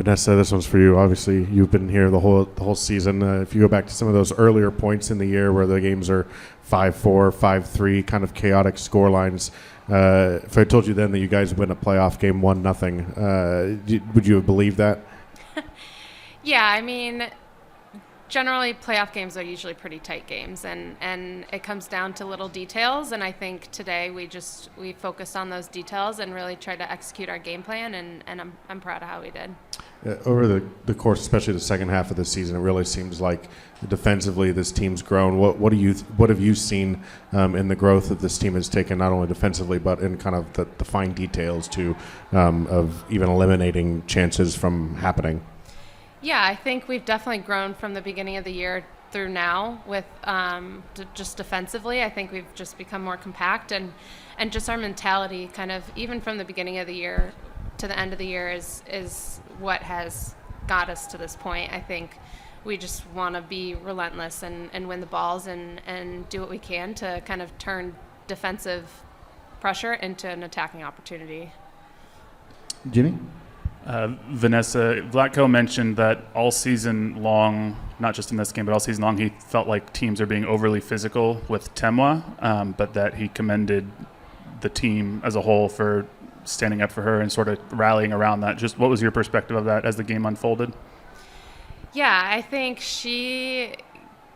Vanessa, this one's for you. Obviously, you've been here the whole season. If you go back to some of those earlier points in the year where the games are 5-4, 5-3, kind of chaotic score lines, if I told you then that you guys win a playoff game 1-0, would you have believed that? Yeah, I mean, generally playoff games are usually pretty tight games, and it comes down to little details, and I think today we focused on those details and really tried to execute our game plan, and I'm proud of how we did. Over the course, especially the second half of the season, it really seems like defensively this team's grown. What have you seen in the growth that this team has taken, not only defensively but in kind of the fine details too, of even eliminating chances from happening? Yeah, I think we've definitely grown from the beginning of the year through now with just defensively. I think we've just become more compact, and just our mentality kind of even from the beginning of the year to the end of the year is what has got us to this point. I think we just want to be relentless and win the balls and do what we can to kind of turn defensive pressure into an attacking opportunity. Jimmy? Vanessa, Vlatko mentioned that all season long, not just in this game, but all season long, he felt like teams are being overly physical with Temwa, but that he commended the team as a whole for standing up for her and sort of rallying around that. Just what was your perspective of that as the game unfolded? Yeah, I think she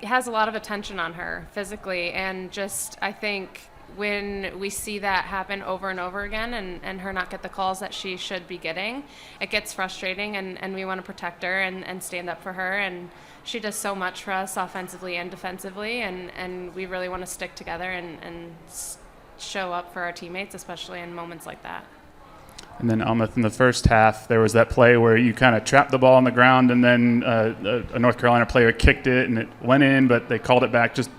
has a lot of attention on her physically, and just I think when we see that happen over and over again and her not get the calls that she should be getting, it gets frustrating, and we want to protect her and stand up for her. And she does so much for us offensively and defensively, and we really want to stick together and show up for our teammates, especially in moments like that. And then, Almuth, in the first half, there was that play where you kind of trapped the ball on the ground, and then a North Carolina player kicked it, and it went in, but they called it back. Just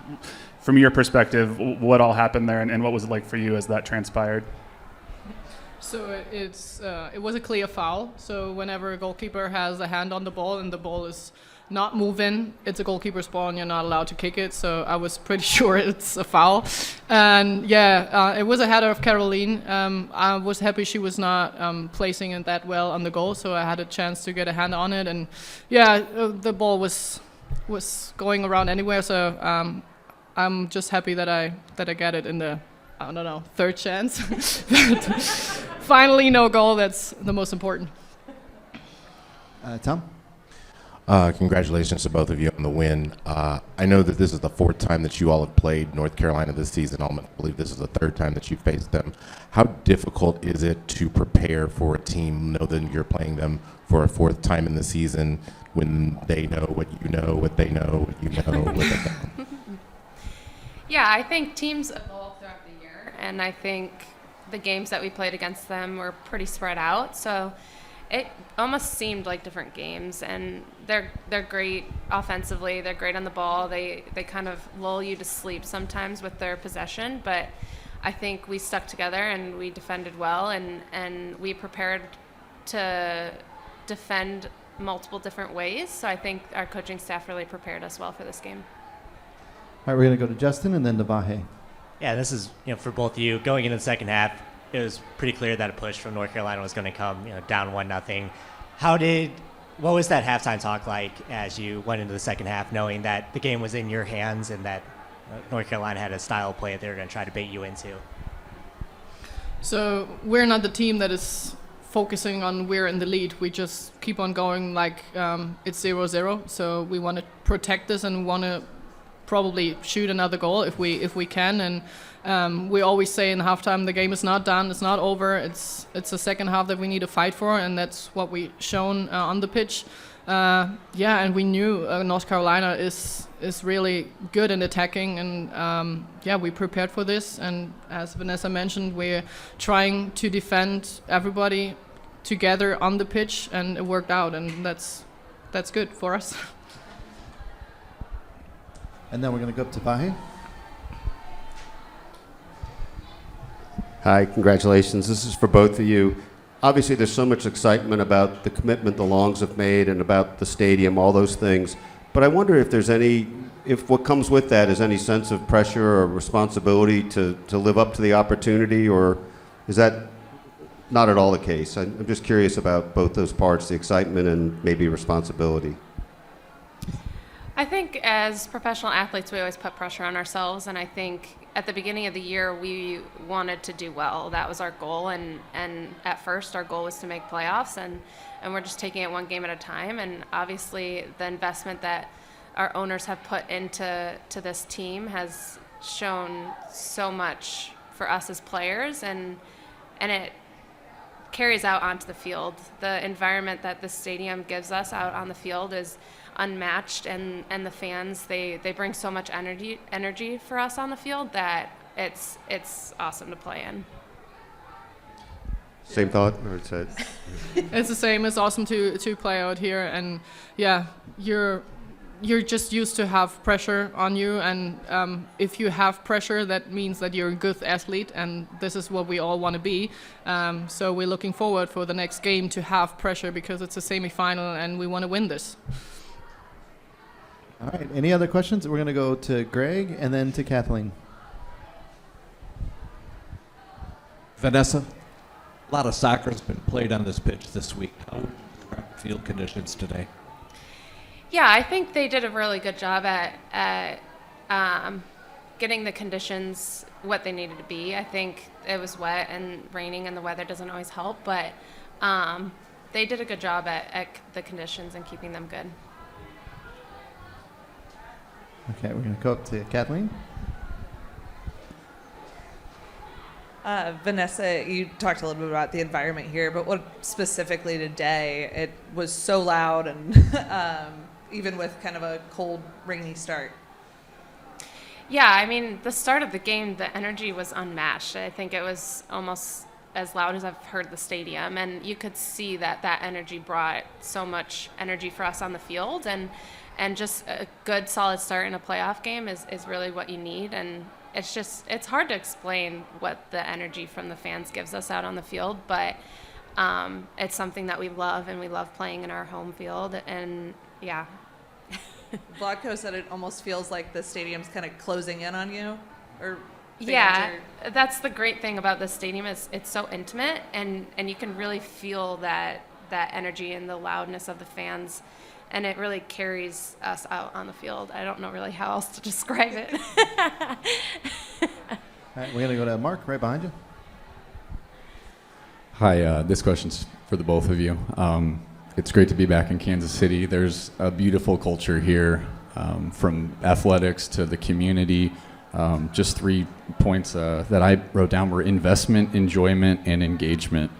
from your perspective, what all happened there, and what was it like for you as that transpired? So it was a clear foul. So whenever a goalkeeper has a hand on the ball and the ball is not moving, it's a goalkeeper's ball and you're not allowed to kick it. So I was pretty sure it's a foul. And it was a header of Caroline. I was happy she was not placing it that well on the goal, so I had a chance to get a hand on it. And the ball was going around anywhere. So I'm just happy that I got it in the, I don't know, third chance. Finally, no goal. That's the most important. Tom? Congratulations to both of you on the win. I know that this is the fourth time that you all have played North Carolina this season. I believe this is the third time that you faced them. How difficult is it to prepare for a team, know that you're playing them for a fourth time in the season when they know what you know, what they know, what you know, what they know? Yeah, I think teams evolve throughout the year, and I think the games that we played against them were pretty spread out, so it almost seemed like different games. And they're great offensively, they're great on the ball, they kind of lull you to sleep sometimes with their possession, but I think we stuck together and we defended well, and we prepared to defend multiple different ways, so I think our coaching staff really prepared us well for this game. All right, we're going to go to Justin and then to Vahe. Yeah, this is for both of you. Going into the second half, it was pretty clear that a push from North Carolina was going to come, down 1-0. What was that halftime talk like as you went into the second half, knowing that the game was in your hands and that North Carolina had a style of play that they were going to try to bait you into? So we're not the team that is focusing on we're in the lead. We just keep on going like it's 0-0. So we want to protect this and want to probably shoot another goal if we can. And we always say in halftime the game is not done, it's not over. It's a second half that we need to fight for, and that's what we shown on the pitch. And we knew North Carolina is really good in attacking, and we prepared for this. And as Vanessa mentioned, we're trying to defend everybody together on the pitch, and it worked out, and that's good for us. And then we're going to go up to Vahe. Hi, congratulations. This is for both of you. Obviously, there's so much excitement about the commitment the Longs have made and about the stadium, all those things. But I wonder if what comes with that is any sense of pressure or responsibility to live up to the opportunity, or is that not at all the case. I'm just curious about both those parts, the excitement and maybe responsibility. I think as professional athletes, we always put pressure on ourselves, and I think at the beginning of the year, we wanted to do well. That was our goal, and at first, our goal was to make playoffs, and we're just taking it one game at a time, and obviously, the investment that our owners have put into this team has shown so much for us as players, and it carries out onto the field. The environment that the stadium gives us out on the field is unmatched, and the fans, they bring so much energy for us on the field that it's awesome to play in. Same thought, or it's It's the same. It's awesome to play out here, and yeah, you're just used to have pressure on you, and if you have pressure, that means that you're a good athlete, and this is what we all want to be. So we're looking forward for the next game to have pressure because it's a semi-final, and we want to win this. All right. Any other questions? We're going to go to Greg and then to Kathleen. Vanessa, a lot of soccer has been played on this pitch this week. How would you describe field conditions today? Yeah, I think they did a really good job at getting the conditions what they needed to be. I think it was wet and raining, and the weather doesn't always help, but they did a good job at the conditions and keeping them good. Okay, we're going to go up to Kathleen. Vanessa, you talked a little bit about the environment here, but what specifically today? It was so loud, and even with kind of a cold, rainy start. Yeah, I mean, the start of the game, the energy was unmatched. I think it was almost as loud as I've heard the stadium, and you could see that energy brought so much energy for us on the field, and just a good, solid start in a playoff game is really what you need, and it's hard to explain what the energy from the fans gives us out on the field, but it's something that we love, and we love playing in our home field, and yeah. Vlatko said it almost feels like the stadium's kind of closing in on you, or yeah, that's the great thing about this stadium is it's so intimate, and you can really feel that energy and the loudness of the fans, and it really carries us out on the field. I don't know really how else to describe it. All right, we're going to go to Mark right behind you. Hi, this question's for the both of you. It's great to be back in Kansas City. There's a beautiful culture here, from athletics to the community. Just 3 points that I wrote down were investment, enjoyment, and engagement.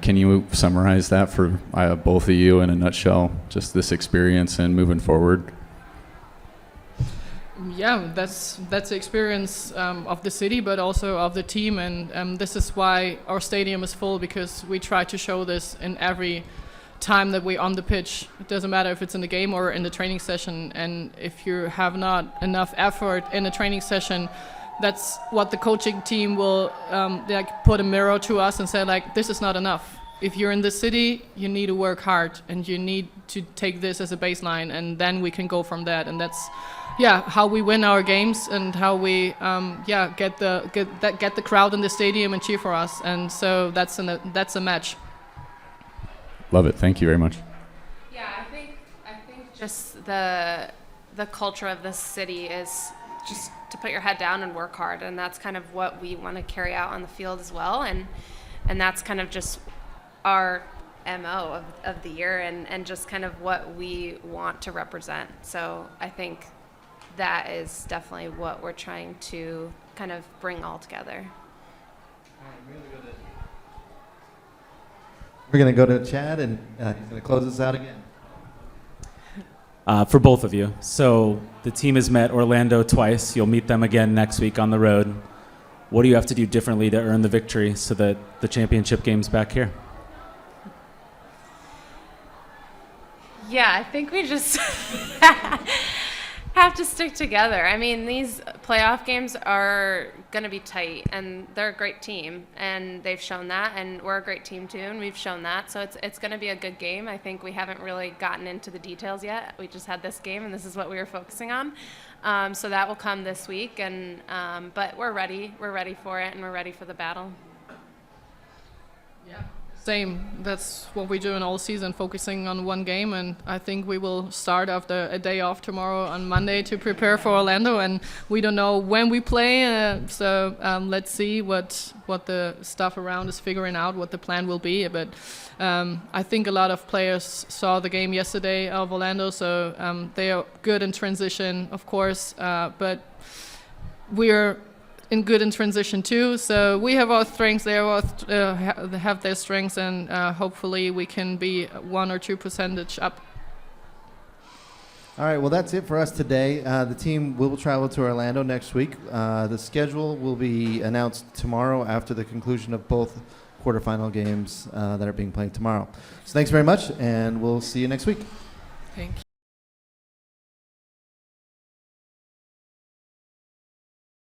Can you summarize that for both of you in a nutshell, just this experience and moving forward? Yeah, that's the experience of the city, but also of the team, and this is why our stadium is full, because we try to show this in every time that we're on the pitch. It doesn't matter if it's in the game or in the training session, and if you have not enough effort in a training session, that's what the coaching team will put a mirror to us and say, like, this is not enough. If you're in the city, you need to work hard, and you need to take this as a baseline, and then we can go from that. And that's how we win our games, and how we get the crowd in the stadium and cheer for us. And so that's a match. Love it. Thank you very much. Yeah, I think just the culture of this city is just to put your head down and work hard, and that's kind of what we want to carry out on the field as well, and that's kind of just our MO of the year, and just kind of what we want to represent. So I think that is definitely what we're trying to kind of bring all together. We're going to go to Chad, and he's going to close us out again. For both of you. So the team has met Orlando twice. You'll meet them again next week on the road. What do you have to do differently to earn the victory so that the championship game's back here? Yeah, I think we just have to stick together. I mean, these playoff games are going to be tight, and they're a great team, and they've shown that, and we're a great team too, and we've shown that. So it's going to be a good game. I think we haven't really gotten into the details yet. We just had this game, and this is what we were focusing on. So that will come this week, and but we're ready. We're ready for it, and we're ready for the battle. Same. That's what we're doing all season, focusing on one game, and I think we will start after a day off tomorrow on Monday to prepare for Orlando. And we don't know when we play, so let's see what the stuff around is figuring out, what the plan will be. But I think a lot of players saw the game yesterday of Orlando, so they are good in transition, of course, but we're good in transition too. So we have our strengths, they have their strengths, and hopefully we can be 1 or 2% up. All right, well, that's it for us today. The team will travel to Orlando next week. The schedule will be announced tomorrow after the conclusion of both quarterfinal games that are being played tomorrow. So thanks very much, and we'll see you next week. Thank you.